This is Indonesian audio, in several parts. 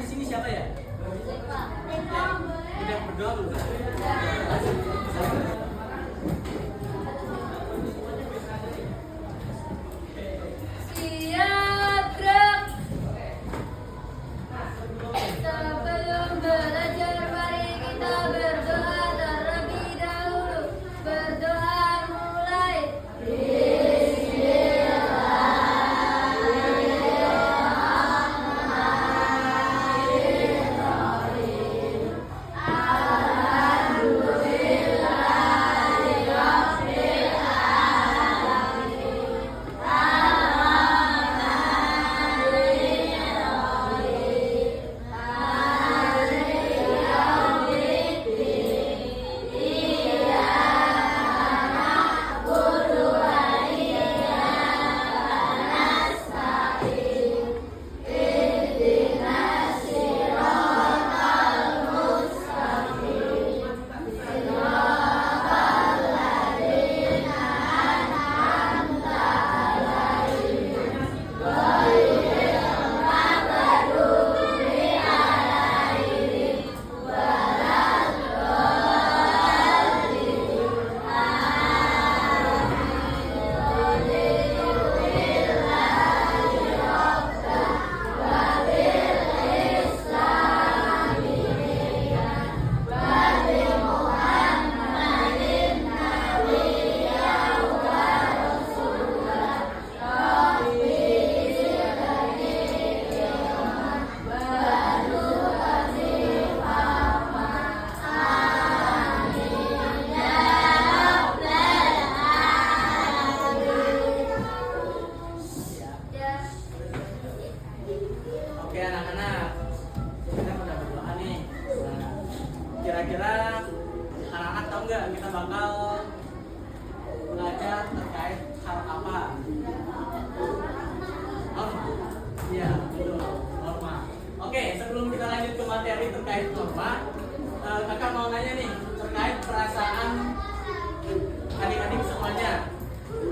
di sini siapa ya? Udah berdoa belum? Oke anak-anak, kita udah berdoa nih. Nah, kira-kira anak-anak tahu nggak kita bakal belajar terkait hal apa? Norma. Iya, betul. Norma. Oke, sebelum kita lanjut ke materi terkait norma, kakak mau nanya nih terkait perasaan adik-adik semuanya.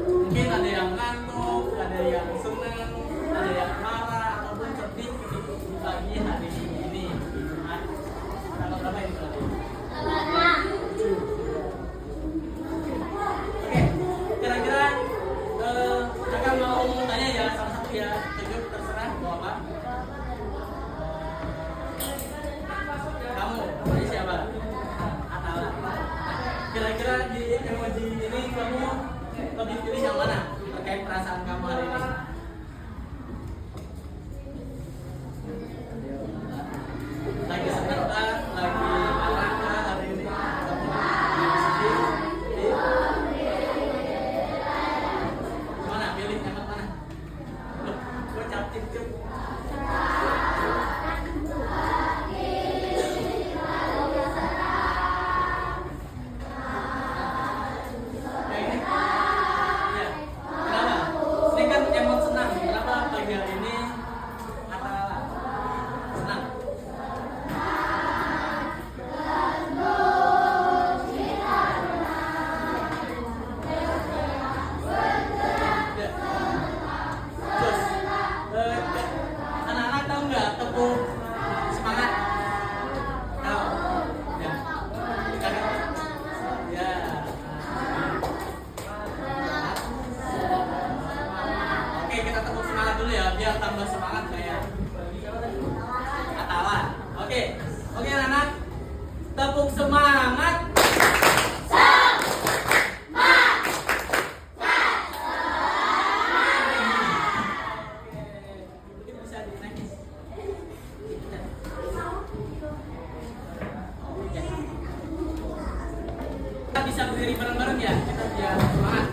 Mungkin ada yang ngantuk, ada yang senang, ada yang marah ataupun sedih di pagi hari ini. Tanggal berapa ini tadi? Oke, kira-kira kakak mau tanya ya salah satu ya, tunjuk terserah mau apa? Kamu, namanya siapa? Atala. Kira-kira di emoji ini kamu lebih pilih yang mana terkait perasaan kamu hari ini? Lagi senang kah? Lagi marah kah hari ini? Lagi sedih? Mana? Pilih yang mana? Loh, gue capcip-cip. Biar tambah semangat kayak Atala. Oke, anak-anak, tepuk semangat. Bisa dinangis. Kita bisa berdiri bareng-bareng ya. Kita biar semangat.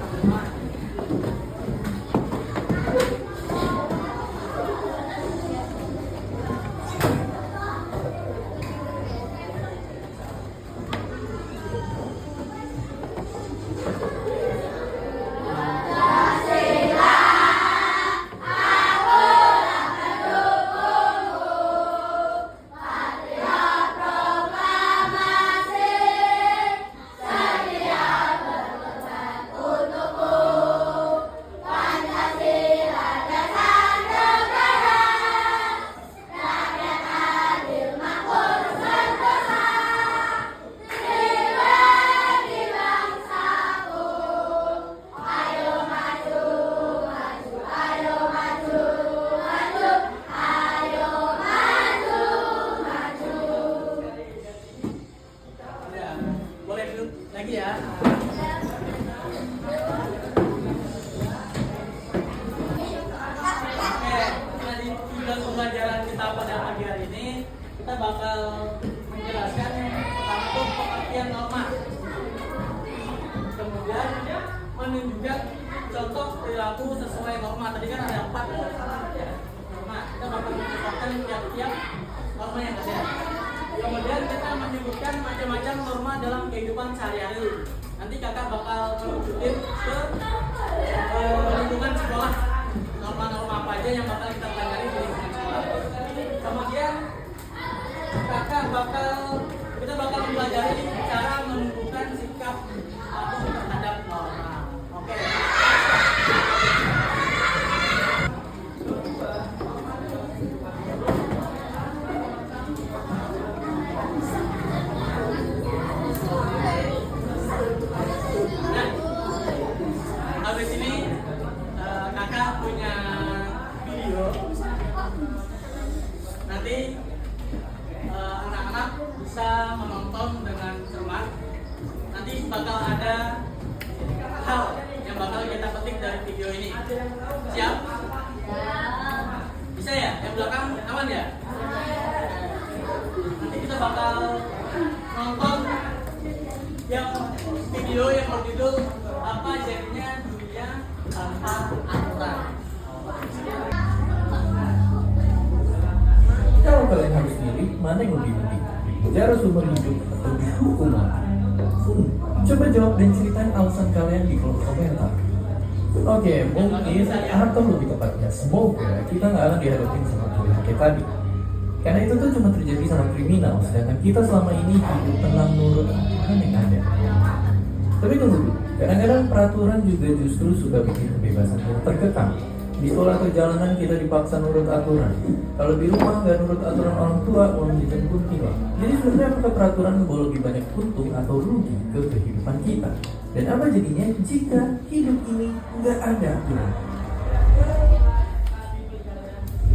kita bakal menjelaskan pertama itu pengertian norma, kemudian menunjukkan contoh perilaku sesuai norma. Tadi kan ada 4 norma, kita bakal menjelaskan tiap-tiap norma yang ada. Kemudian kita menyebutkan macam-macam norma dalam kehidupan sehari-hari. Nanti kakak bakal menunjukin ke lingkungan sekolah, norma-norma apa aja yang bakal kita pelajari di lingkungan sekolah. Kemudian kita bakal mempelajari cara menentukan sikap aku terhadap norma. Oke. Habis ini kakak punya video. Nanti anak-anak bisa menonton dengan cermat. Nanti bakal ada hal yang bakal kita petik dari video ini. Siap? Bisa ya? Yang belakang aman ya? Nanti kita bakal nonton yang video yang berjudul apa jadinya dunia tanpa aturan. Kalau kalian harus milih, mana yang lebih penting? Penjara seumur hidup atau dihukum mati? Coba jawab dan ceritain alasan kalian di kolom komentar. Oke, mungkin atau lebih tepatnya semoga kita nggak akan dihadapin sama pilihan kayak tadi. Karena itu tuh cuma terjadi sama kriminal, sedangkan kita selama ini hidup tenang nurut aturan yang ada. Tapi tunggu dulu, kadang-kadang peraturan juga justru suka bikin kebebasan kita terkekang. Di sekolah atau jalanan kita dipaksa nurut aturan. Kalau di rumah nggak nurut aturan orang tua, uang jajan pun hilang. Jadi sebenarnya apakah peraturan membawa lebih banyak untung atau rugi ke kehidupan kita? Dan apa jadinya jika hidup ini nggak ada aturan?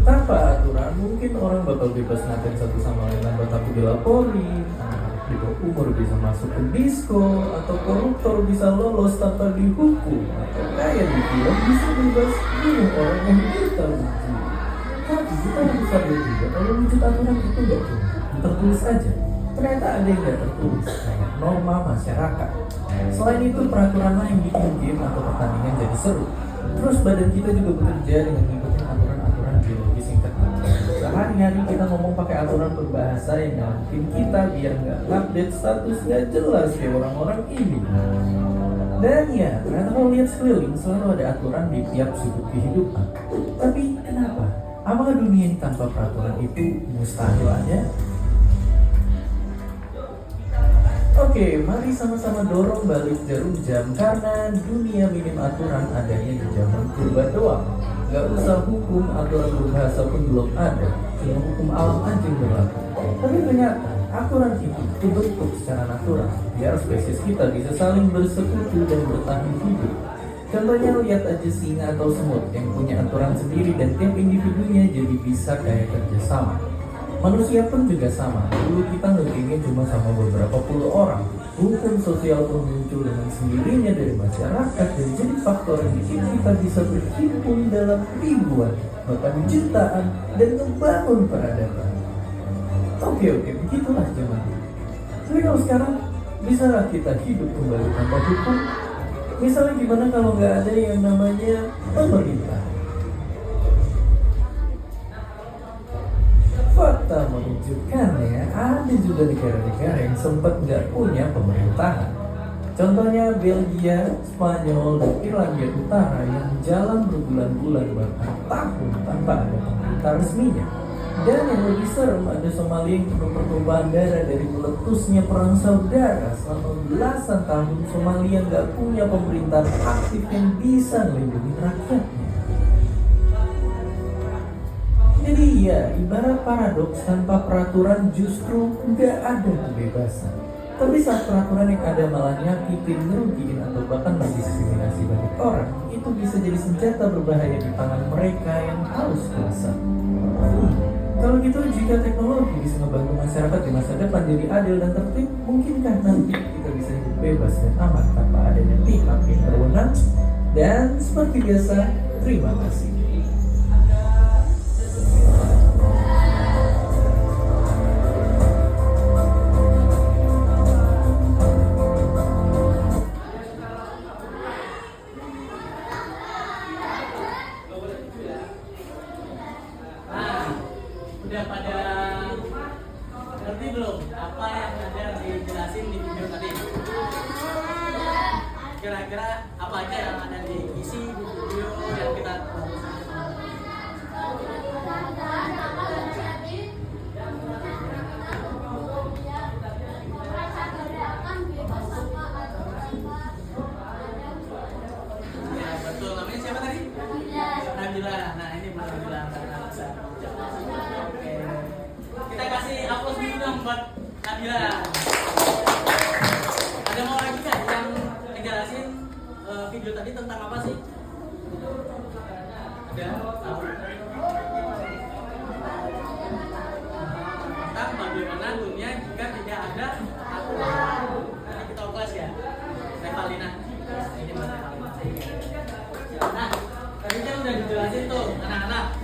Tanpa aturan, mungkin orang bakal bebas ngatain satu sama lain tanpa takut dilaporin. Di bawah umur bisa masuk ke disco, atau koruptor bisa lolos tanpa dihukum, atau kayak di film bisa bebas bunuh orang yang kita benci. Tapi kita harus sadar juga kalau wujud aturan itu nggak cuma tertulis aja. Ternyata ada yang nggak tertulis, kayak norma masyarakat. Selain itu, peraturan lain yang bikin game atau pertandingan jadi seru. Terus badan kita juga bekerja dengan mengikuti aturan-aturan biologis yang ketat. Sehari-hari kita ngomong pakai aturan berbahasa yang ngelakuin kita biar nggak update status nggak jelas kayak orang-orang ini. Dan ya, ternyata kalau lihat sekeliling selalu ada aturan di tiap sudut kehidupan. Tapi kenapa? Apakah dunia ini tanpa peraturan itu mustahil aja? Oke, mari sama-sama dorong balik jarum jam karena dunia minim aturan adanya di zaman purba doang. Gak usah hukum aturan berbahasa pun belum ada, cuma hukum alam aja yang berlaku. Tapi ternyata aturan itu dibentuk secara natural biar spesies kita bisa saling bersekutu dan bertahan hidup. Contohnya lihat aja singa atau semut yang punya aturan sendiri dan tiap individunya jadi bisa kayak kerjasama. Manusia pun juga sama. Dulu kita ngegengnya cuma sama beberapa puluh orang. Hukum sosial pun muncul dengan sendirinya dari masyarakat dan jadi faktor yang bikin kita bisa berhimpun dalam ribuan, bahkan jutaan, dan membangun peradaban. Oke, begitulah zaman dulu. Tapi kalau sekarang, bisa kita hidup kembali tanpa hukum? Misalnya gimana kalau nggak ada yang namanya pemerintah? Fakta menunjukkannya ada juga negara-negara yang sempat nggak punya pemerintahan. Contohnya Belgia, Spanyol, dan Irlandia Utara yang jalan berbulan-bulan bahkan tahun tanpa ada pemerintah resminya. Dan yang lebih serem, ada Somalia yang penuh pertumpahan darah dari meletusnya perang saudara. Selama belasan tahun Somalia nggak punya pemerintahan aktif yang bisa melindungi rakyatnya. Jadi ya, ibarat paradoks, tanpa peraturan justru nggak ada kebebasan. Tapi saat peraturan yang ada malah nyakitin, ngerugiin, atau bahkan mendiskriminasi banyak orang, itu bisa jadi senjata berbahaya di tangan mereka yang haus kuasa. Kalau gitu, jika teknologi bisa membantu masyarakat di masa depan jadi adil dan tertib, mungkinkah nanti kita bisa hidup bebas dan aman tanpa adanya pihak yang berwenang? Dan seperti biasa, terima kasih. belum apa yang ada dijelasin di video tadi? Kira-kira apa aja yang ada di isi di video yang kita ya, betul. Namanya siapa tadi? Nabila. Nah, ini Mbak Nabila karena bisa. Oke. Kita kasih aplaus dulu dong buat Nabila. Ada mau lagi nggak yang ngejelasin video tadi tentang apa sih? Ada? Tahu? Tentang bagaimana dunia jika tidak ada aturan. Nanti kita ulas ya. Revalina. Ini Mbak Revalina. Nah, tadi kan udah dijelasin tuh anak-anak,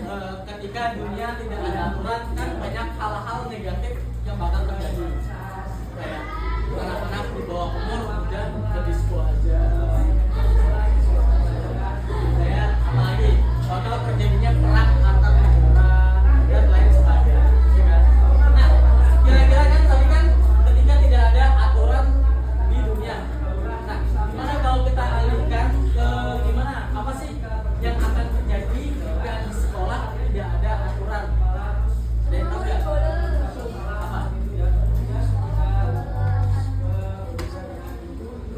ketika dunia tidak ada aturan kan banyak hal-hal negatif yang bakal terjadi. Kayak anak-anak di bawah umur udah ke disco aja. Kayak apalagi bakal terjadinya perang antar negara dan lain sebagainya. Ya kan? Nah, kira-kira kan tadi kan ketika tidak ada aturan di dunia. Nah, gimana kalau kita alihkan ke gimana? Apa sih yang akan terjadi jika di sekolah tidak ada aturan? Ada yang tahu nggak? Apa?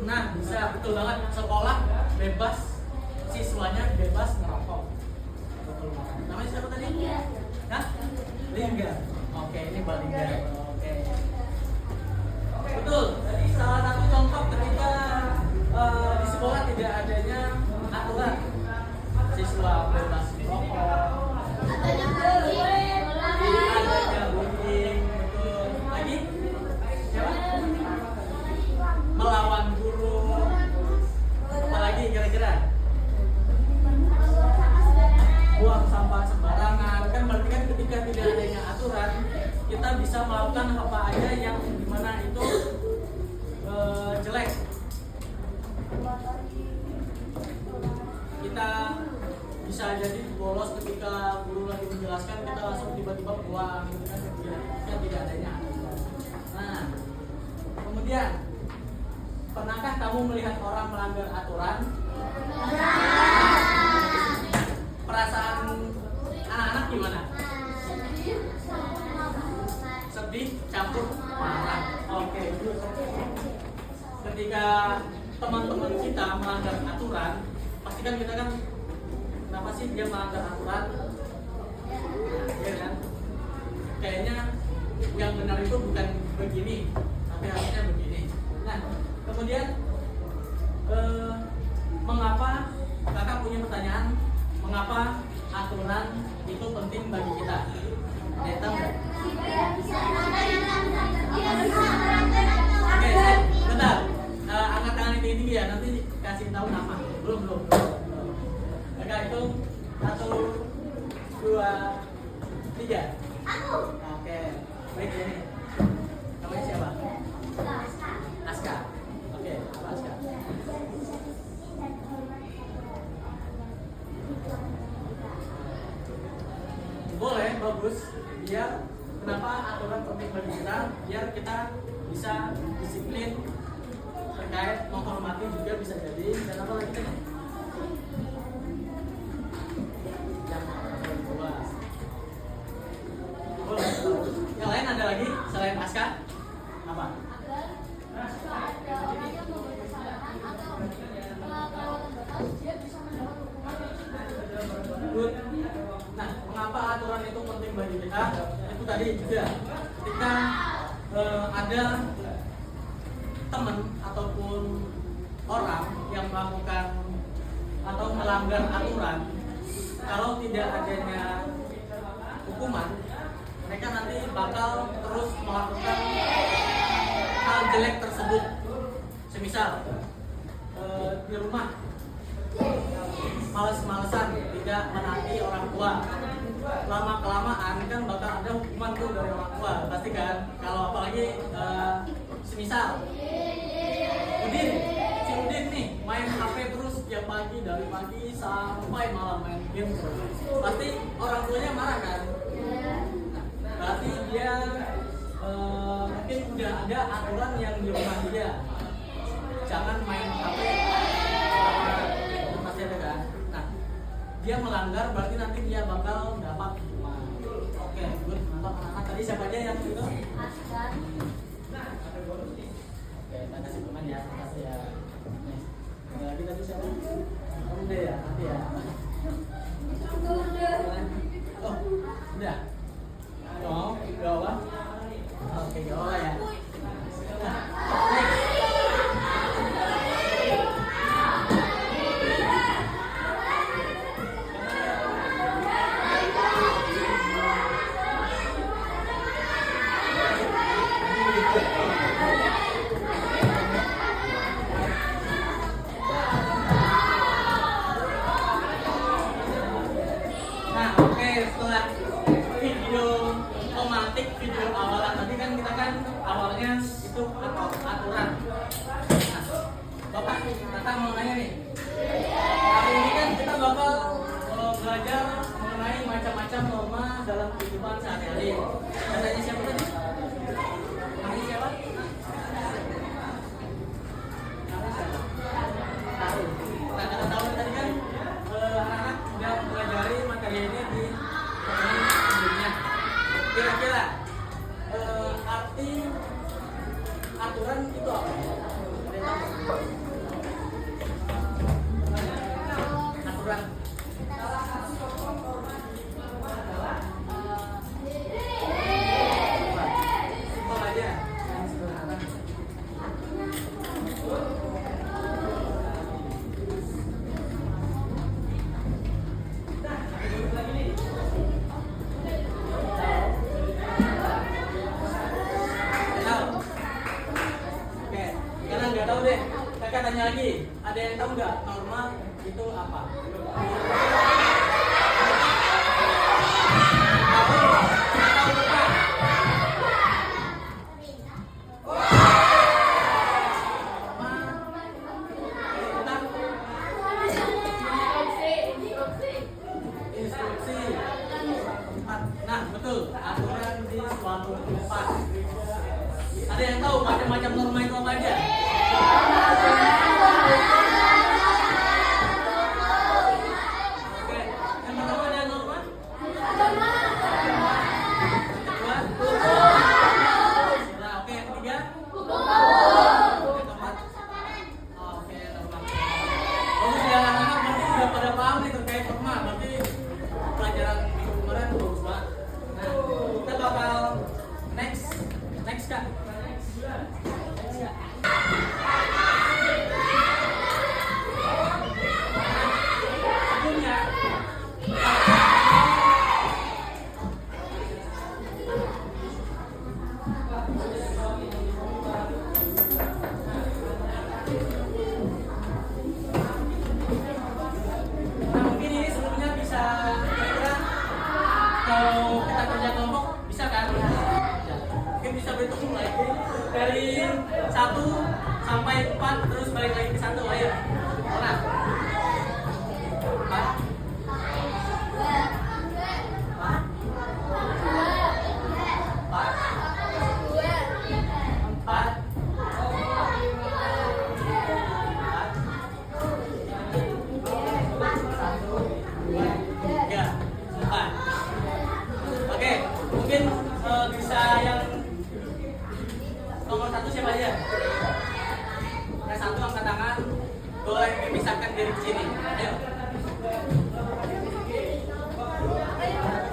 Nah, bisa betul banget. Sekolah bebas, siswanya bebas merokok. Betul banget. Namanya siapa tadi? Hah? Lingga. Oke, ini Mbak Lingga. Oke. Betul. Jadi salah satu contoh ketika di sekolah tidak adanya aturan, siswa bebas merokok, adanya bullying, betul. Lagi? Siapa? Melawan guru. Apalagi kira-kira? Buang sampah sembarangan. Kan berarti kan ketika tidak adanya aturan, kita bisa melakukan apa aja yang dimana itu jelek. Kita bisa jadi bolos ketika guru lagi menjelaskan, kita langsung tiba-tiba buang gitu kan, ketika tidak adanya aturan. Nah, kemudian pernahkah kamu melihat orang melanggar aturan? Perasaan anak-anak gimana? Sedih campur marah. Oke. Ketika teman-teman kita melanggar aturan, pasti kan kita kan, kenapa sih dia melanggar aturan? Nah, ya kan? Kayaknya yang benar itu bukan begini, tapi harusnya begini. Nah, kemudian mengapa kakak punya pertanyaan? Mengapa aturan itu penting bagi kita? Ada tahu nggak? Oke, bentar. Angkat tangan tinggi-tinggi ya, nanti kasih tahu nama. Belum. Kakak hitung 1, 2, 3. Oke, baik ini. Namanya siapa? Aska. Oke, apa Aska? Boleh, bagus. Biar kenapa aturan penting bagi kita? Biar kita bisa disiplin terkait menghormati juga bisa jadi. Dan apa lagi nih? Boleh. Yang lain ada lagi selain Aska? Apa? Good. Nah, mengapa aturan itu penting bagi kita? Itu tadi juga ketika ada teman ataupun orang yang melakukan atau melanggar aturan, kalau tidak adanya hukuman, mereka nanti bakal terus melakukan hal jelek tersebut. Semisal di rumah males-malesan, tidak menaati orang tua, lama kelamaan kan bakal ada hukuman tuh dari orang tua, pasti kan. Kalau apalagi semisal Udin nih main HP terus tiap pagi, dari pagi sampai malam main game terus, pasti orang tuanya marah kan. Nah, berarti dia udah ada aturan yang di rumah dia. Jangan main HP. Pasti ada kan? Nah, dia melanggar berarti nanti dia bakal dapat hukuman. Oke, good. Mantap anak-anak. Tadi siapa aja yang itu? Oke, kita kasih teman ya. Makasih ya. Nih, ada lagi tadi siapa? Kamu deh ya, nanti ya. Oh, udah. Oh, gak apa? Oke, gak apa ya. Nah, oke, setelah video romantik, video awalan tadi kan kita kan awalnya itu aturan. Nah, Bapak, Kakak mau nanya nih. Hari ini kan kita bakal belajar mengenai macam-macam norma dalam kehidupan sehari-hari. Katanya siapa tadi? Namanya siapa? Tahu. Nah, kata tahu tadi kan anak-anak sudah mempelajari materi ini di pertemuan sebelumnya. Kira-kira arti aturan itu apa? Aturan. Simpel aja, yang sederhana. Oke, karena nggak tahu deh, kakak tanya lagi. Ada yang tahu nggak norma itu apa? Instruksi. Nah, betul. Aturan di suatu tempat. Ada yang tahu macam-macam norma itu apa aja? Oke, yang pertama ada norma. Kedua, nah, oke, yang ketiga. Yang keempat. Oke, norma. Bagus ya anak-anak, berarti sudah pada paham nih terkait norma. Berarti pelajaran minggu kemarin bagus banget. Nah, kita bakal next Kak. Sebelumnya, nah mungkin ini sebelumnya bisa kira-kira kalau kita kerja kelompok bisa kan? Ya. Mungkin bisa berhitung mulai dari 1 sampai 4 terus balik lagi ke 1. Ayo. Nah. 4 Oke, mungkin bisa yang nomor 1 siapa aja? Yang 1 angkat tangan, boleh memisahkan diri di sini. Ayo.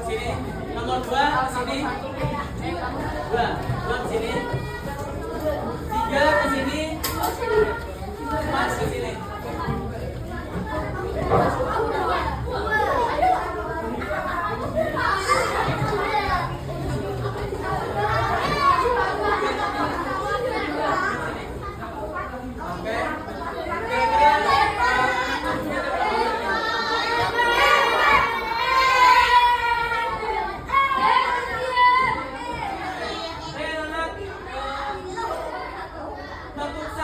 Sini. Nomor 2 sini. 2 ke sini. 3 ke sini. 4 ke sini. Oke. Bentuk 1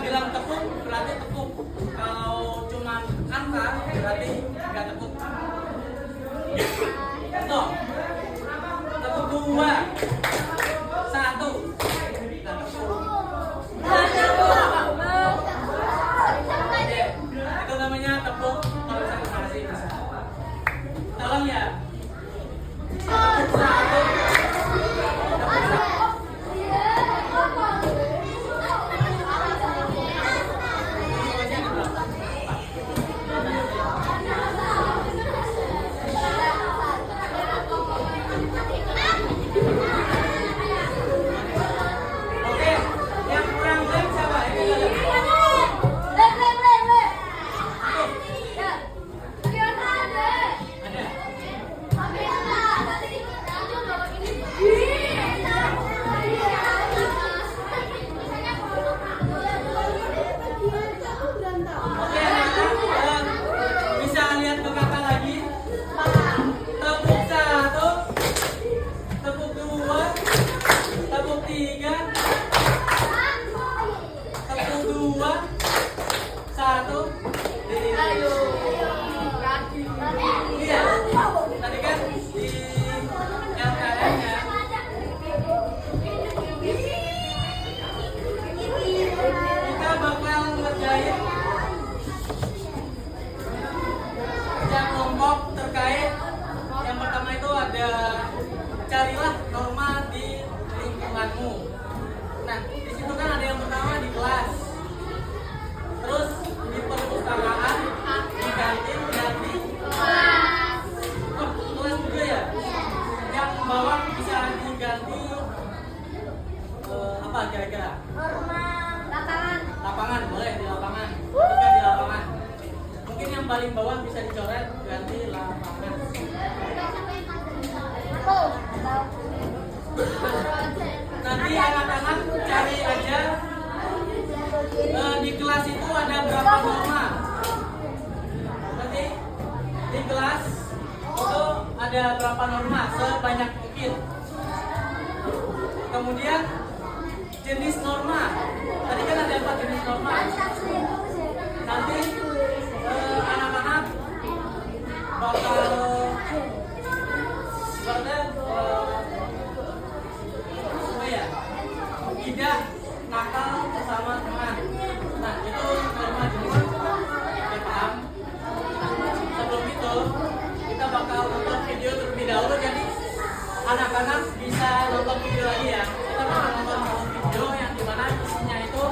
bilang tepuk berarti tepuk. Kalau cuma angka berarti nggak tepuk. Contoh, tepuk 2, 1. Kita tepuk. Oke, itu namanya tepuk konsentrasi. Tolong ya. Tepuk 1. Oke, yang kurang lem siapa? Ada. Oke, anak-anak, bisa lihat ke kakak lagi. Tepuk 1, tepuk 2, tepuk 3, tepuk 2, 1. Iya, tadi kan di LKM-nya. Kita bakal ngerjain yang kelompok terkait. Yang pertama itu ada carilah norma di lingkunganmu. Nah, di situ kan ada yang pertama di kelas, terus di perpustakaan, di kantin, dan di kelas juga ya. Yang bawah bisa diganti apa kira-kira? Lapangan, boleh di lapangan. Jika di lapangan. Mungkin yang paling bawah bisa dicoret ganti lapangan. Nanti anak-anak cari aja di kelas itu ada berapa norma. Nanti di kelas itu ada berapa norma sebanyak mungkin. Kemudian jenis norma. Tadi kan ada 4 jenis norma. Nanti anak-anak bakal tidak nakal sama teman. Nah, itu norma jenis norma. Oke, paham? Sebelum itu kita bakal nonton video terlebih dahulu, jadi anak-anak bisa nonton video lagi ya. Kita bakal nonton video yang dimana isinya itu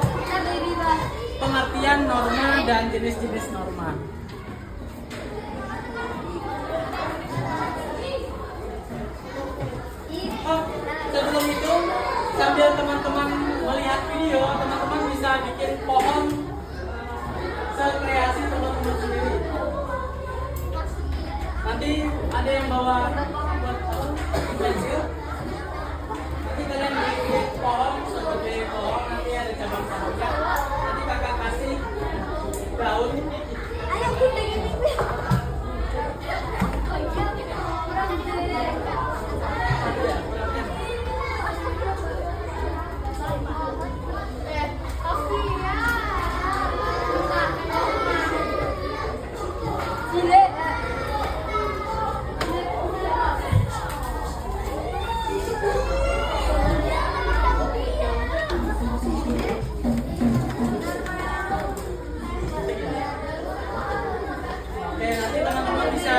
pengertian norma dan jenis-jenis norma. Oh, sebelum itu sambil teman-teman melihat video, teman-teman bisa bikin pohon sekreasi teman-teman sendiri. Nanti ada yang bawa pensil. Nanti kalian bikin pohon seperti pohon, nanti ada cabang-cabangnya. Nanti kakak kasih daun.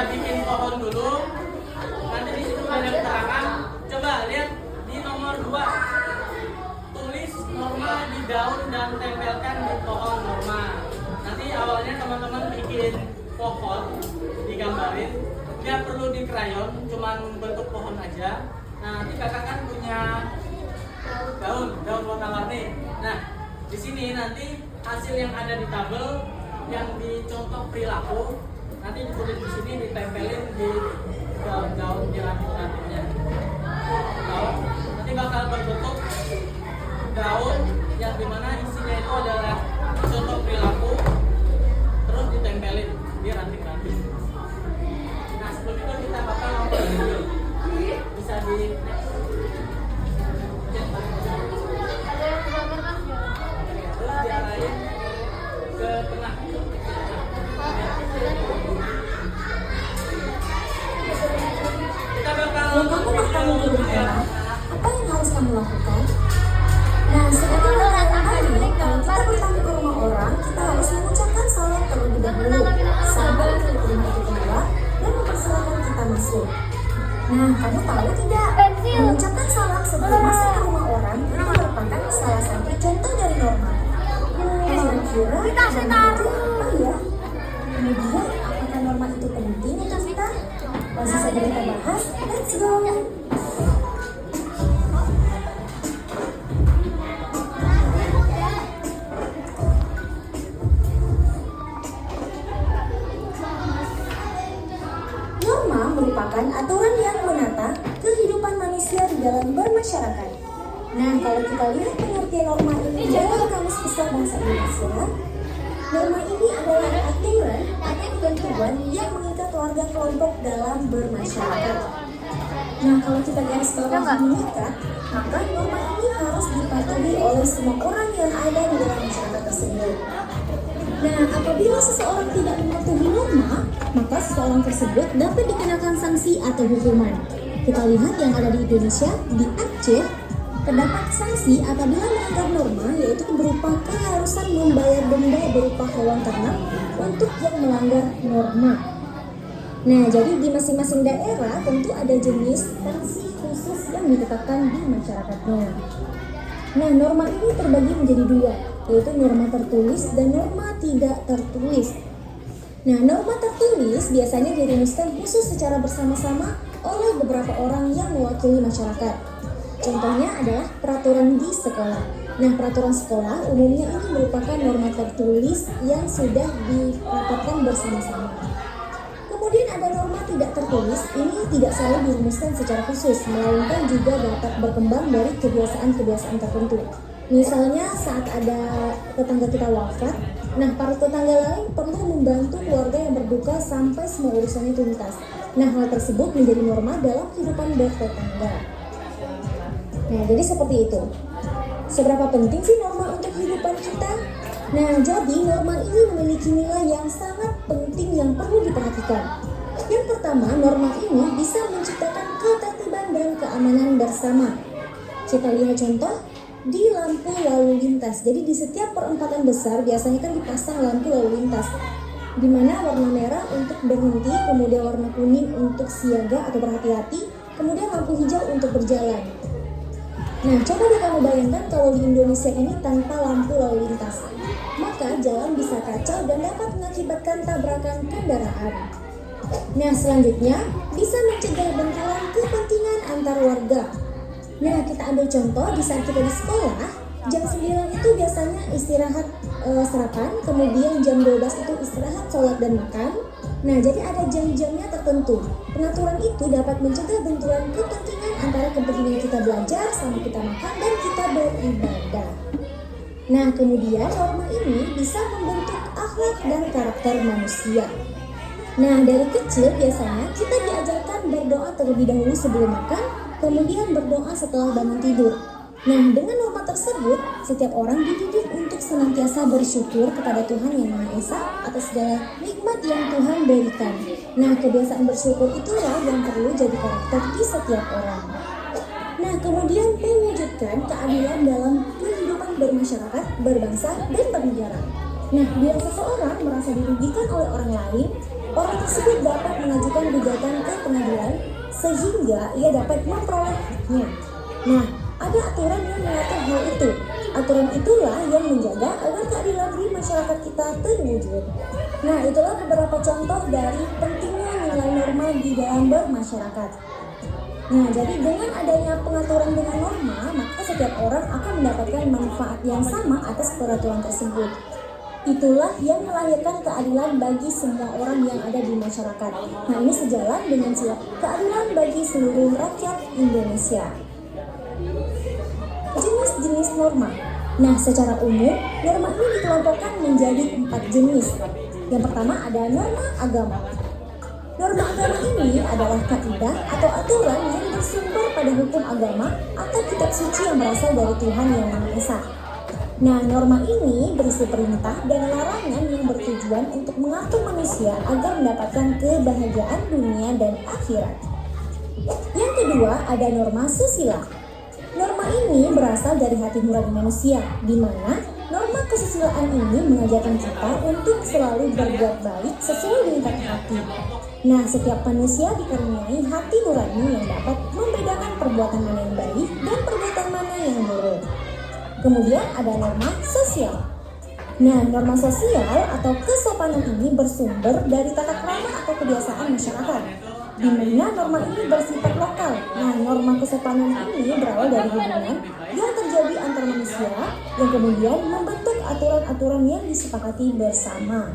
Bikin pohon dulu. Nanti di situ ada keterangan. Coba lihat di nomor 2. Tulis norma di daun dan tempelkan di pohon norma. Nanti awalnya teman-teman bikin pohon, digambarin. Nggak perlu di krayon, cuman bentuk pohon aja. Nah, nanti kakak kan punya daun warna-warni. Nah, di sini nanti hasil yang ada di tabel yang dicontoh perilaku. Nanti ditulis di sini, ditempelin di daun-daun di ranting-rantingnya. Nanti bakal berbentuk daun yang dimana isinya itu adalah contoh perilaku, terus ditempelin di ranting-ranting. Nah, sebelum itu kita bakal nonton video. Bisa di terus diarahin Kita sekarang apa ya? Kemudian apakah norma itu penting ya Kavita? Langsung saja kita bahas. Let's go. Norma merupakan aturan yang menata kehidupan manusia di dalam bermasyarakat. Nah, kalau kita lihat pengertian norma ini dalam Kamus Besar Bahasa Indonesia, norma ini adalah aturan atau ketentuan yang mengikat warga kelompok dalam bermasyarakat. Nah, kalau kita garis bawahi mengikat, maka norma ini harus dipatuhi oleh semua orang yang ada di dalam masyarakat tersebut. Nah, apabila seseorang tidak mematuhi norma, maka seseorang tersebut dapat dikenakan sanksi atau hukuman. Kita lihat yang ada di Indonesia, di Aceh, terdapat sanksi apabila melanggar norma, yaitu berupa keharusan membayar denda berupa hewan ternak untuk yang melanggar norma. Nah, jadi di masing-masing daerah tentu ada jenis sanksi khusus yang ditetapkan di masyarakatnya. Nah, norma ini terbagi menjadi dua, yaitu norma tertulis dan norma tidak tertulis. Nah, norma tertulis biasanya dirumuskan khusus secara bersama-sama oleh beberapa orang yang mewakili masyarakat. Contohnya adalah peraturan di sekolah. Nah, peraturan sekolah umumnya ini merupakan norma tertulis yang sudah dirapatkan bersama-sama. Kemudian ada norma tidak tertulis, ini tidak selalu dirumuskan secara khusus, melainkan juga dapat berkembang dari kebiasaan-kebiasaan tertentu. Misalnya saat ada tetangga kita wafat, nah para tetangga lain perlu membantu keluarga yang berduka sampai semua urusannya tuntas. Nah, hal tersebut menjadi norma dalam kehidupan bertetangga. Nah, jadi seperti itu. Seberapa penting sih norma untuk kehidupan kita? Nah, jadi norma ini memiliki nilai yang sangat penting yang perlu diperhatikan. Yang pertama, norma ini bisa menciptakan ketertiban dan keamanan bersama. Kita lihat contoh di lampu lalu lintas. Jadi di setiap perempatan besar biasanya kan dipasang lampu lalu lintas, di mana warna merah untuk berhenti, kemudian warna kuning untuk siaga atau berhati-hati, kemudian lampu hijau untuk berjalan. Nah, coba deh kamu bayangkan kalau di Indonesia ini tanpa lampu lalu lintas, maka jalan bisa kacau dan dapat mengakibatkan tabrakan kendaraan. Nah, selanjutnya bisa mencegah benturan kepentingan antar warga. Nah, kita ambil contoh di saat kita di sekolah, jam 9 itu biasanya istirahat sarapan, kemudian jam 12 itu istirahat, sholat dan makan. Nah, jadi ada jam-jamnya tertentu. Pengaturan itu dapat mencegah benturan kepentingan antara kepentingan kita belajar sama kita makan dan kita beribadah. Nah, kemudian norma ini bisa membentuk akhlak dan karakter manusia. Nah, dari kecil biasanya kita diajarkan berdoa terlebih dahulu sebelum makan, kemudian berdoa setelah bangun tidur. Nah, dengan norma tersebut, setiap orang dididik untuk senantiasa bersyukur kepada Tuhan Yang Maha Esa atas segala nikmat yang Tuhan berikan. Nah, kebiasaan bersyukur itulah yang perlu jadi karakter di setiap orang. Nah, kemudian mewujudkan keadilan dalam kehidupan bermasyarakat, berbangsa, dan bernegara. Nah, bila seseorang merasa dirugikan oleh orang lain, orang tersebut dapat mengajukan gugatan ke pengadilan sehingga ia dapat memperoleh haknya. Nah, ada aturan yang mengatur hal itu. Aturan itulah yang menjaga agar keadilan di masyarakat kita terwujud. Nah, itulah beberapa contoh dari pentingnya nilai norma di dalam bermasyarakat. Nah, jadi dengan adanya pengaturan dengan norma, maka setiap orang akan mendapatkan manfaat yang sama atas peraturan tersebut. Itulah yang melahirkan keadilan bagi semua orang yang ada di masyarakat. Nah, ini sejalan dengan sila keadilan bagi seluruh rakyat Indonesia. Jenis-jenis norma. Nah, secara umum, norma ini dikelompokkan menjadi 4 jenis. Yang pertama ada norma agama. Norma agama ini adalah kaidah atau aturan yang bersumber pada hukum agama atau kitab suci yang berasal dari Tuhan Yang Maha Esa. Nah, norma ini berisi perintah dan larangan yang bertujuan untuk mengatur manusia agar mendapatkan kebahagiaan dunia dan akhirat. Yang kedua ada norma susila. Norma ini berasal dari hati nurani manusia, di mana norma kesusilaan ini mengajarkan kita untuk selalu berbuat baik sesuai dengan kata hati. Nah, setiap manusia dikaruniai hati nurani yang dapat membedakan perbuatan mana yang baik dan perbuatan mana yang buruk. Kemudian ada norma sosial. Nah, norma sosial atau kesopanan ini bersumber dari tata krama atau kebiasaan masyarakat, di mana norma ini bersifat lokal. Nah, norma kesopanan ini berawal dari hubungan yang terjadi antar manusia yang kemudian membentuk aturan-aturan yang disepakati bersama.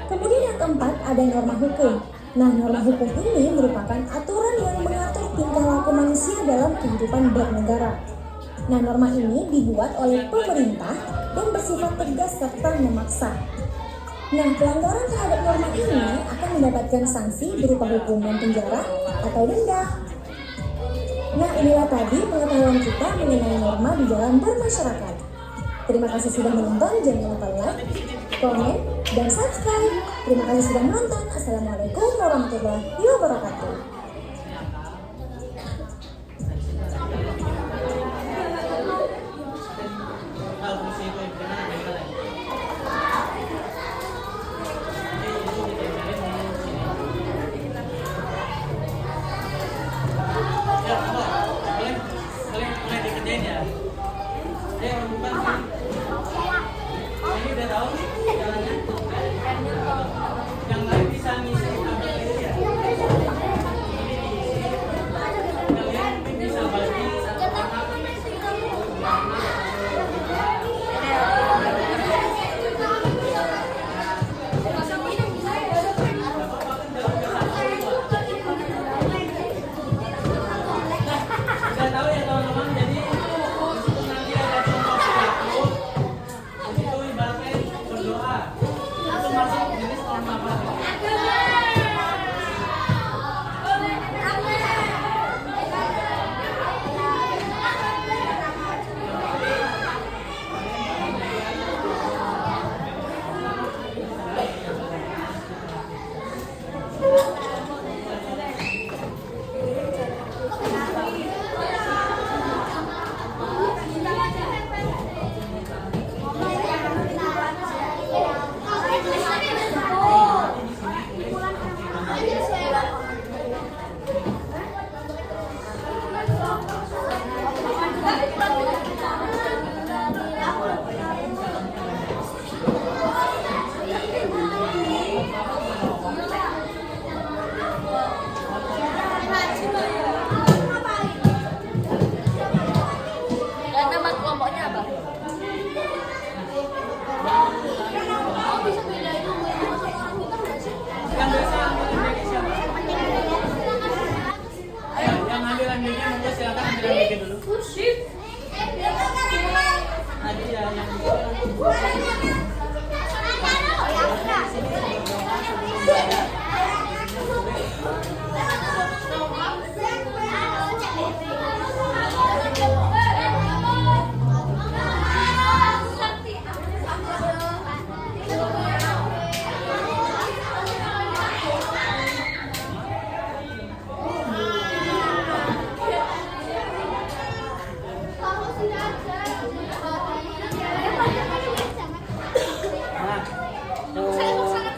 Kemudian yang keempat, ada norma hukum. Nah, norma hukum ini merupakan aturan yang mengatur tingkah laku manusia dalam kehidupan bernegara. Nah, norma ini dibuat oleh pemerintah dan bersifat tegas serta memaksa. Nah, pelanggaran terhadap norma ini akan mendapatkan sanksi berupa hukuman penjara atau denda. Nah, inilah tadi pengetahuan kita mengenai norma di dalam bermasyarakat. Terima kasih sudah menonton, jangan lupa like, komen, dan subscribe. Terima kasih sudah menonton. Assalamualaikum warahmatullahi wabarakatuh.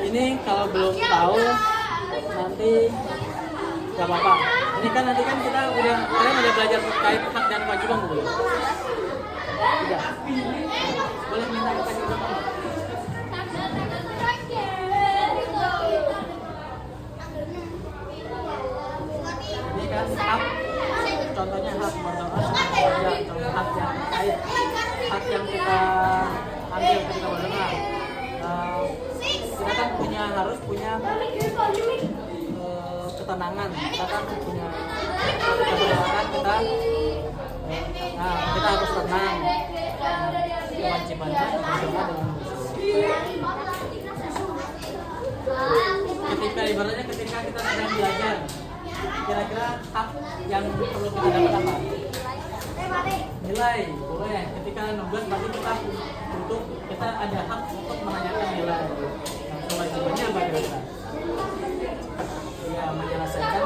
Ini kalau belum tahu nanti nggak apa-apa. Ini kan nanti kan kalian udah belajar terkait hak dan kewajiban belum? Udah. Boleh minta kewajiban apa? Ini kan hak. Contohnya hak berdoa, hak yang terkait, hak yang kita ambil ketika berdoa. Kita kan harus punya ketenangan, kita kan punya kita harus tenang. Kewajibannya berdoa dengan ibaratnya ketika kita sedang belajar, kira-kira hak yang perlu kita dapat apa? Nilai, boleh. Ketika nugas berarti kita ada hak untuk menanyakan nilai. Kewajibannya apa kira-kira? Ya, menyelesaikan.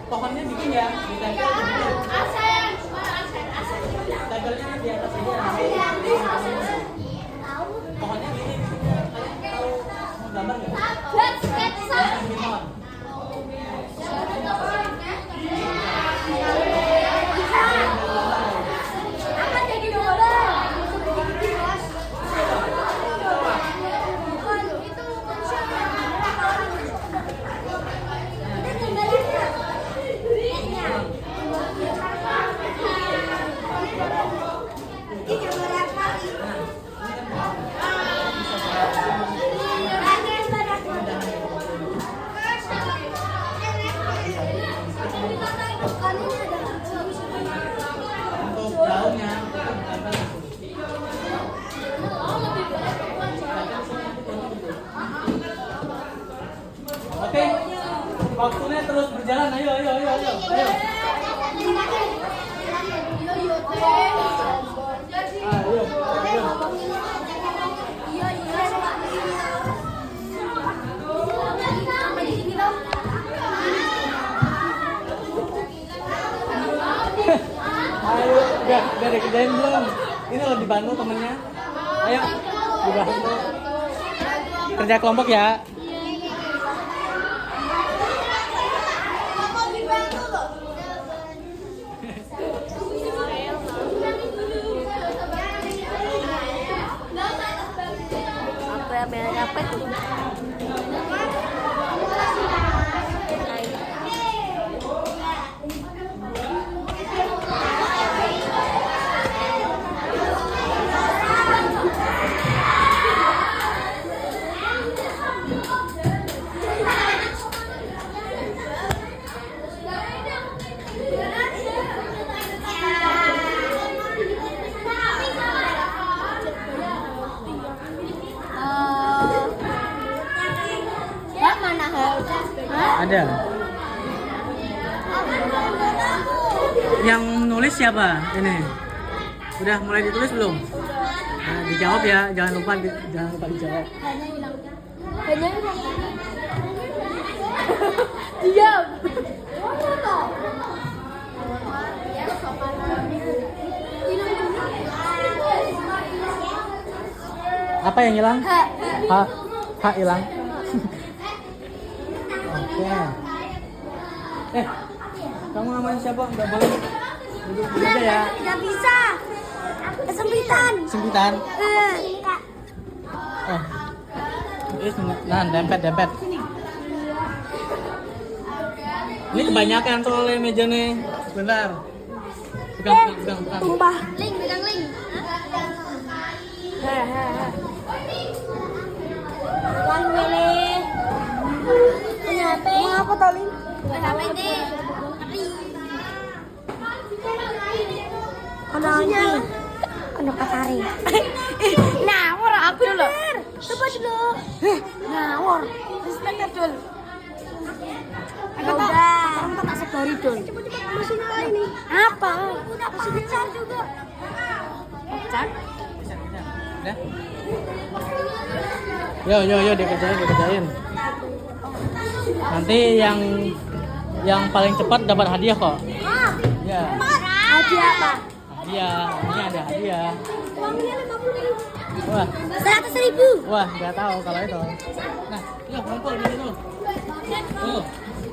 Pohonnya bikin ya, ditempel. Tempelnya di atas ini. Pohonnya gini. Kalian tahu mau gambar nggak? Apa jadi Ayo, udah dikerjain belum? Ini loh dibantu temennya. Ayo, dibantu. Kerja kelompok ya. Apa yang dapat? Mana? Ada. Yang nulis siapa? Ini. Udah mulai ditulis belum? Nah, dijawab ya, jangan lupa dijawab. Hanya diam. Apa yang hilang? Ha. Ha hilang. Oke. Kamu namanya siapa? Enggak boleh. Duduk dulu aja ya. Tidak bisa. Kesempitan. Sempitan. Oh. Nah, dempet. Ini kebanyakan soalnya meja nih. Bentar. Pegang. Tumpah. Link, pegang link. Yang milih. Kenapa tali? Kenapa ini? Anaknya. Anak katari. Nawar aku dulu. Coba dulu. Nawar. Respect dulu. Aku tak sebari dulu. Mesin apa ini? Apa? Udah pecah juga. Pecah? Udah. Yo dikerjain. Nanti yang paling cepat dapat hadiah kok. Ya. Hadiah apa? Hadiah. Ini ada hadiah. Uangnya 50.000. Wah, 100.000. wah nggak tahu kalau itu. Nah, yuk ngumpul di situ. Tuh,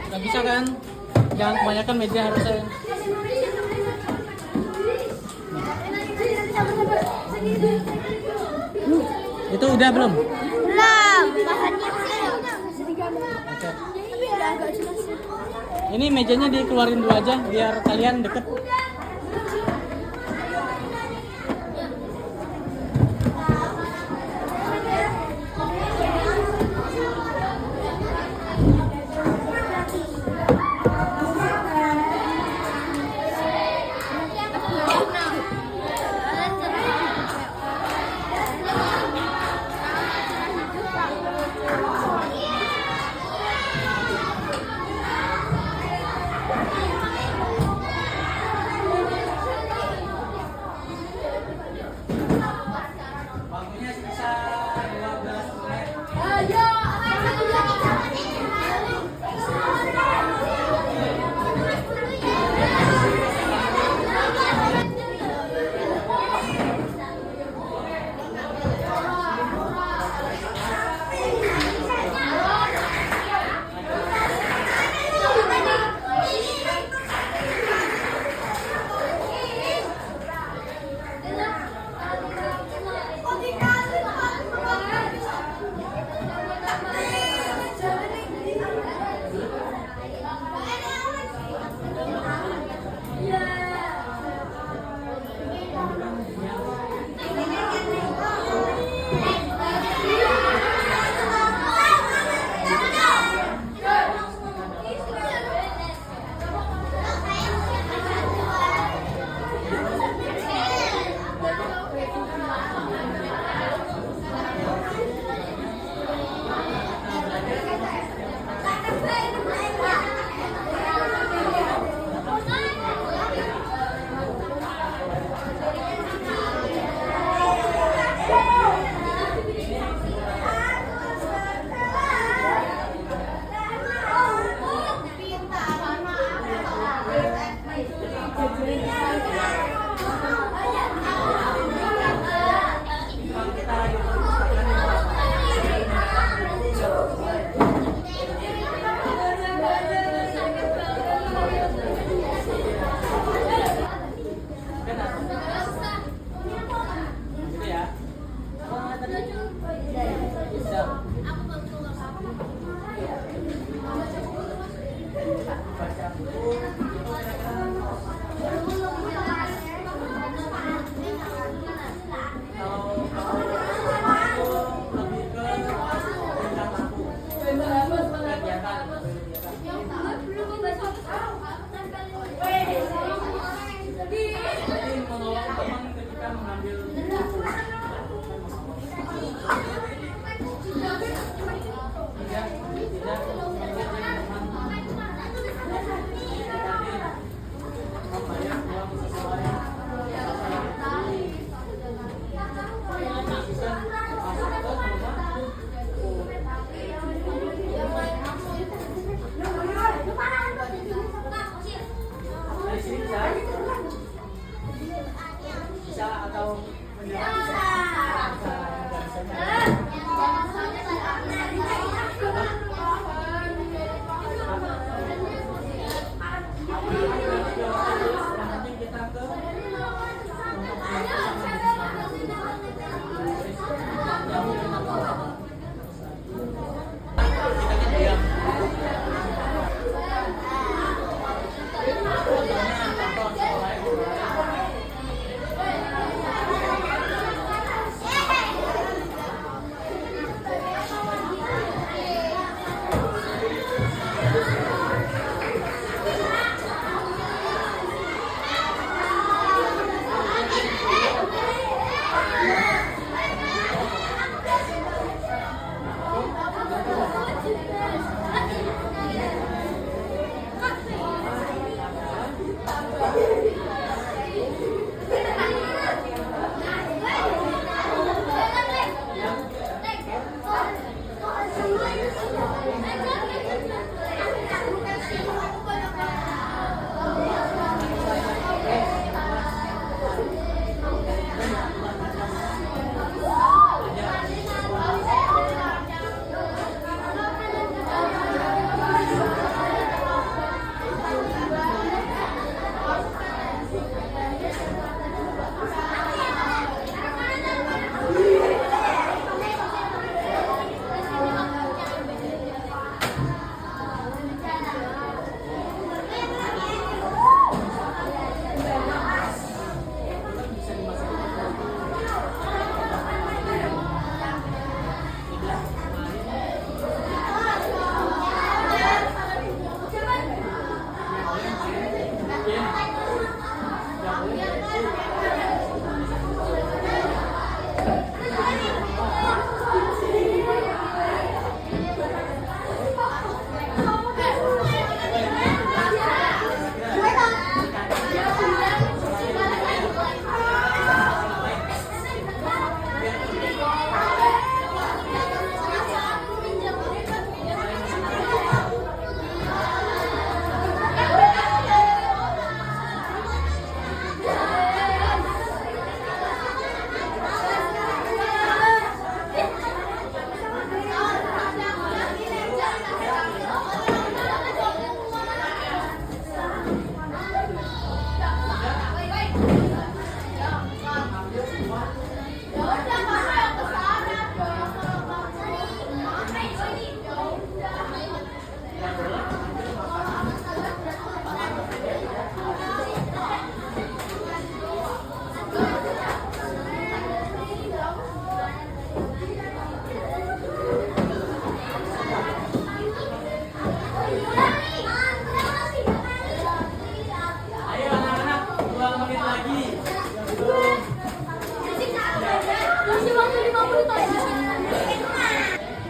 nggak bisa kan? Jangan kebanyakan meja harusnya. Itu udah belum? Belum. Bahannya Oke. Ini mejanya dikeluarin dulu aja biar kalian deket.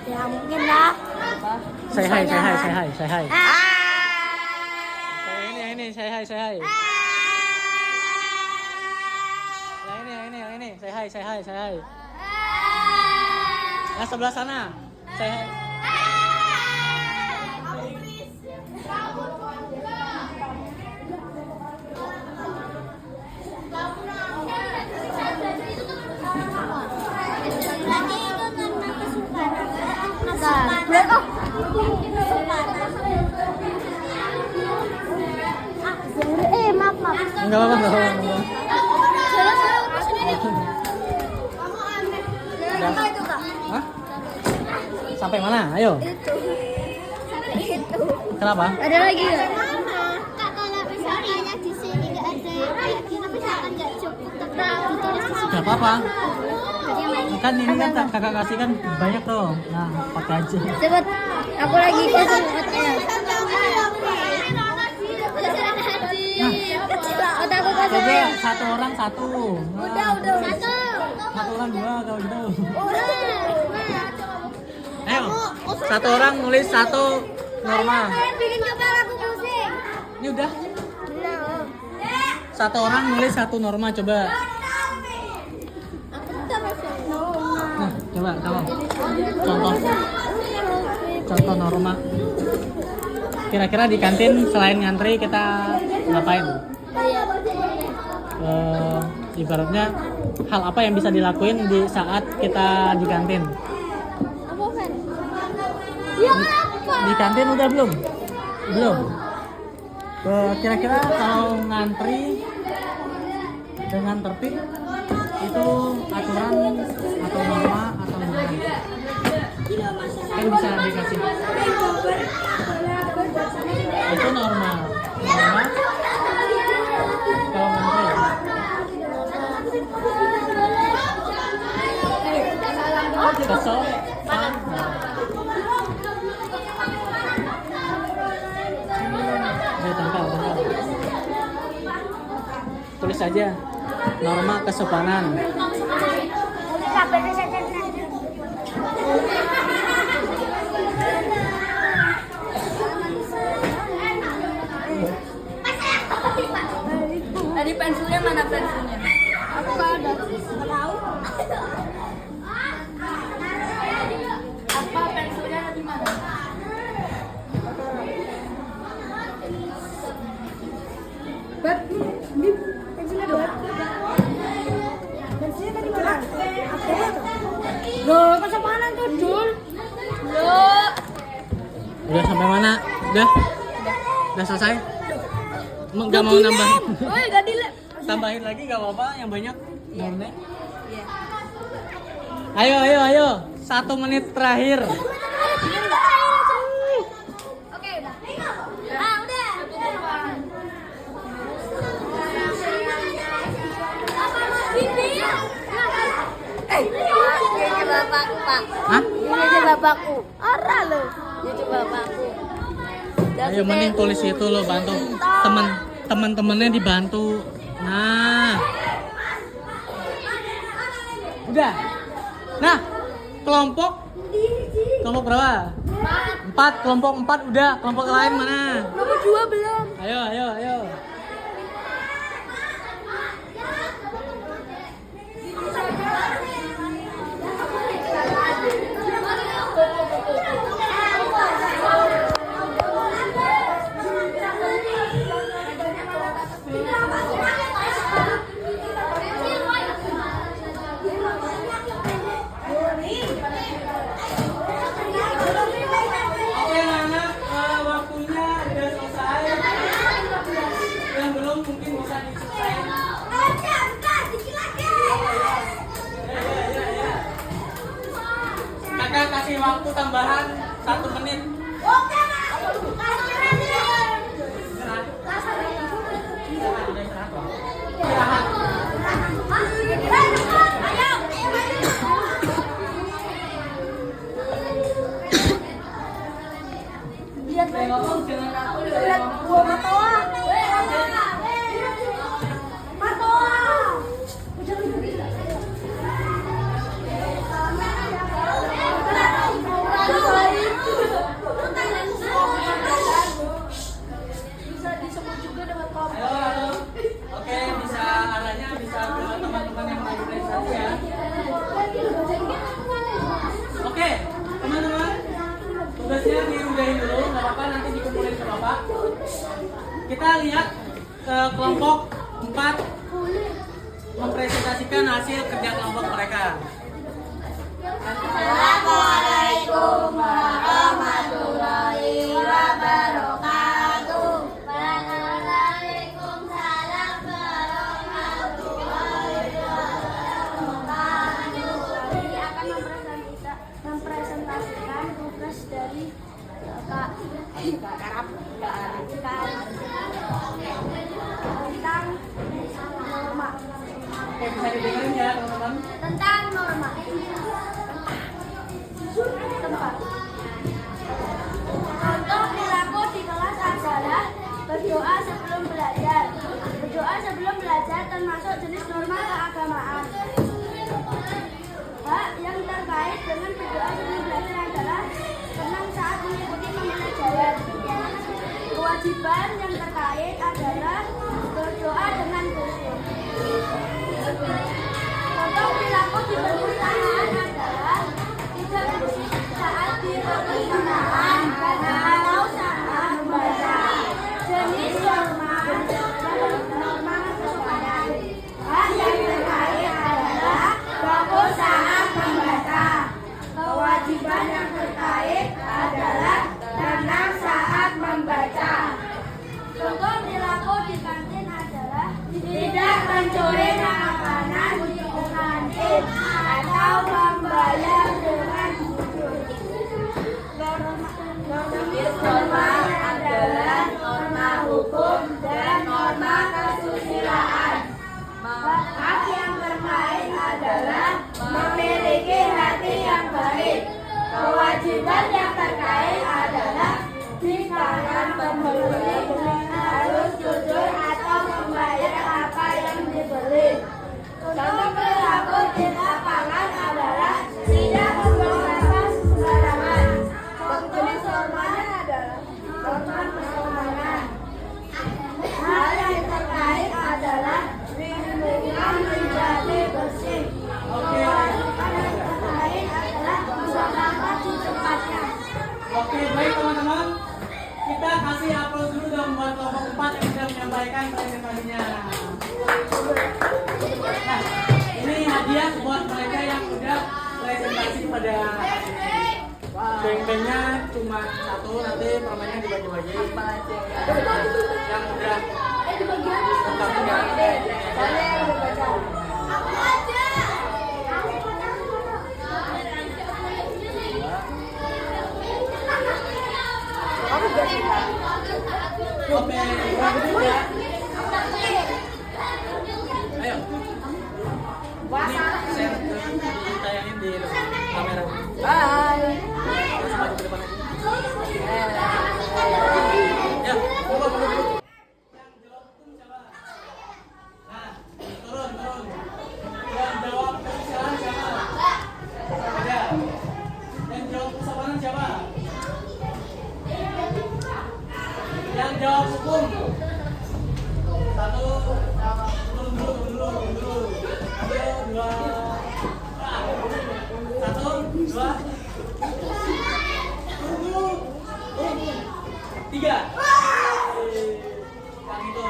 Ya mungkin lah. Say hi. Yang ini, say hi. Yang ini, say hi. Nah, sebelah sana, say hi. Maaf. Enggak apa-apa. Hah? Sampai mana? Ayo. Kenapa? Ada lagi nggak? Kak, kalau misalnya di sini nggak ada kayak gini, misalkan nggak cukup tebal, ditulis di sini. Gak apa-apa. Jadi yang lain. Kan ini kan kakak kasih kan banyak tuh. Nah, pakai aja. Cepet, aku lagi kosong otaknya. Otakku kosong. Coba satu orang satu. Nah, Udah. satu orang dua kalau gitu. Udah. Ayo. Satu orang nulis satu normal. Bikin kepalaku pusing. Ini udah. Belum. Satu orang nulis satu normal coba. Aku tak masuk. Nah, coba kamu. Contoh normal. Kira-kira di kantin selain ngantri kita ngapain? Ibaratnya hal apa yang bisa dilakuin di saat kita di kantin? Apa, Fan? Ya apa? Di kantin udah belum? Belum. Kira-kira kalau ngantri dengan tertib itu aturan atau norma atau gimana? Kan bisa dikasih. Itu normal. Normal. Kalau ngantri. Kesel. Tempel. Tulis aja norma kesopanan. Tadi pensilnya mana pensilnya? Aku nggak ada. Tahu? Apa pensilnya di mana? Bet, ini pensilnya buat. Pensilnya tadi mana? Loh, kesopanan tuh, Dul. Loh. Udah sampai mana? Udah selesai? Nggak mau nambahin? Woi, gak dile. Tambahin lagi nggak apa-apa yang banyak. Iya. Ayo. 1 menit terakhir. Oke, udah. Udah. Ini aja bapakku, Pak. Hah? Ini aja bapakku. Arah lo. Ini bapakku. Ayo mending tulis itu lo, bantu teman-temannya dibantu. Nah. Udah. Nah, kelompok berapa? 4, kelompok 4 udah. Kelompok lain mana? Nomor 2 belum. Ayo. Oke anak, waktunya udah selesai. Yang belum mungkin bisa diselesaikan. Kakak kasih waktu tambahan 1 menit. Lihat gua matoa. Matoa. kita lihat kelompok 4 mempresentasikan hasil kerja kelompok mereka. Assalamualaikum warahmatullahi wabarakatuh. Waalaikumsalam warahmatullahi wabarakatuh. Kami akan mempresentasikan tugas dari Kak Arab tentang norma. Oke, bisa didengarin ya teman-teman. Tentang norma. Tempat. Contoh perilaku di kelas adalah berdoa sebelum belajar. Berdoa sebelum belajar termasuk jenis norma keagamaan. Hak yang terkait dengan berdoa sebelum belajar adalah tenang saat mengikuti pembelajaran. Kewajiban yang terkait adalah berdoa dengan khusyuk. Contoh perilaku di perpustakaan adalah tidak berisik saat di perpustakaan atau saat membaca. Jenis norma kesopanan. Hak yang terkait adalah fokus saat membaca. Kewajiban yang terkait adalah tenang saat membaca. Contoh perilaku di kantin adalah tidak mencuri makanan di kantin atau membayar dengan jujur. Norma adalah norma hukum dan norma kesusilaan. Hak yang terkait adalah memiliki hati yang baik. Kewajiban yang terkait adalah di tangan pembeli harus jujur atau membayar apa yang dibeli. Contoh perilaku di lapangan adalah tidak membuang sampah sembarangan. Jenis normanya adalah norma kesopanan. Hal yang terkait adalah lingkungan menjadi bersih. Kewajiban yang terkait adalah buang sampah di tempatnya. Oke, baik teman-teman. Kita kasih aplaus dulu dong buat kelompok 4 yang sudah menyampaikan presentasinya. Nah, ini hadiah buat mereka yang udah presentasi pada beng-bengnya cuma 1, nanti permennya dibagi-bagi. Yang udah tentang Oke, ya. Ayo. Ini saya tayangin di kamera. Bye. Terus maju ke depan aja. Ya, dulu. Yang jawab itu siapa? Nah, turun. Yang jawab kesusilaan siapa? Ada. Yang jawab kesopanan siapa? Yang jawab hukum. 1, turun dulu. 1, 2, 3. Yang itu.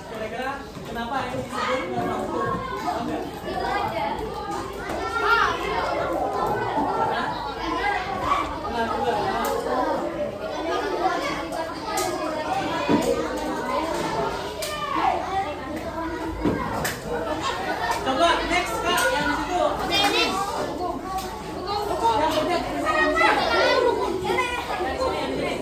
Kira-kira kenapa ini disebut norma hukum? Tahu nggak? Nah, juga. Coba next Kak, yang di situ. Yang kerja yang sini. Yang sini.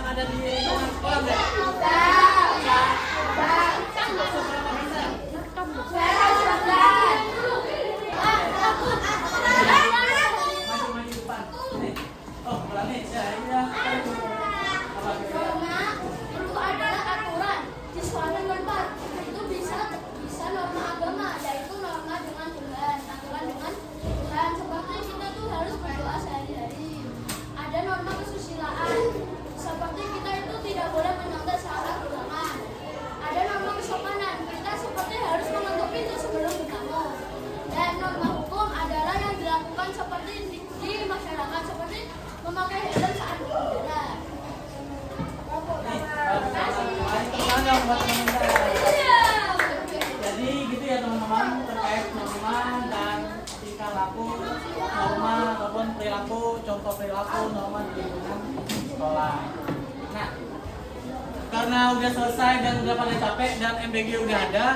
ada di lingkungan sekolah nggak? Seberapa besar? Maju depan. Nih. Oh, berani saya. Apa? Norma itu adalah aturan di suatu tempat. Itu bisa norma agama, yaitu norma dengan Tuhan, aturan dengan Tuhan. Seperti kita tuh harus berdoa sehari-hari. Ada norma kesusilaan, seperti kita itu tidak boleh menyontek saat berjalan. Ada norma kesopanan, kita seperti harus menutup pintu sebelum bertamu. Dan norma hukum adalah yang dilakukan seperti di masyarakat, seperti memakai helm saat berkendara. Jadi gitu ya teman-teman terkait norma dan tingkah laku, norma ataupun perilaku, contoh perilaku norma di lingkungan sekolah. Nah, karena udah selesai dan udah pada capek dan MBG udah ada,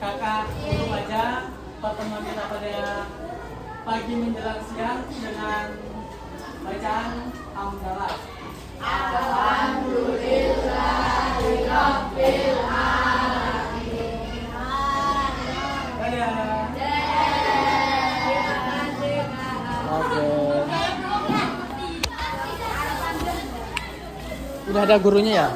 kakak tutup aja pertemuan kita pada pagi menjelang siang dengan bacaan hamdalah. Udah ada gurunya ya?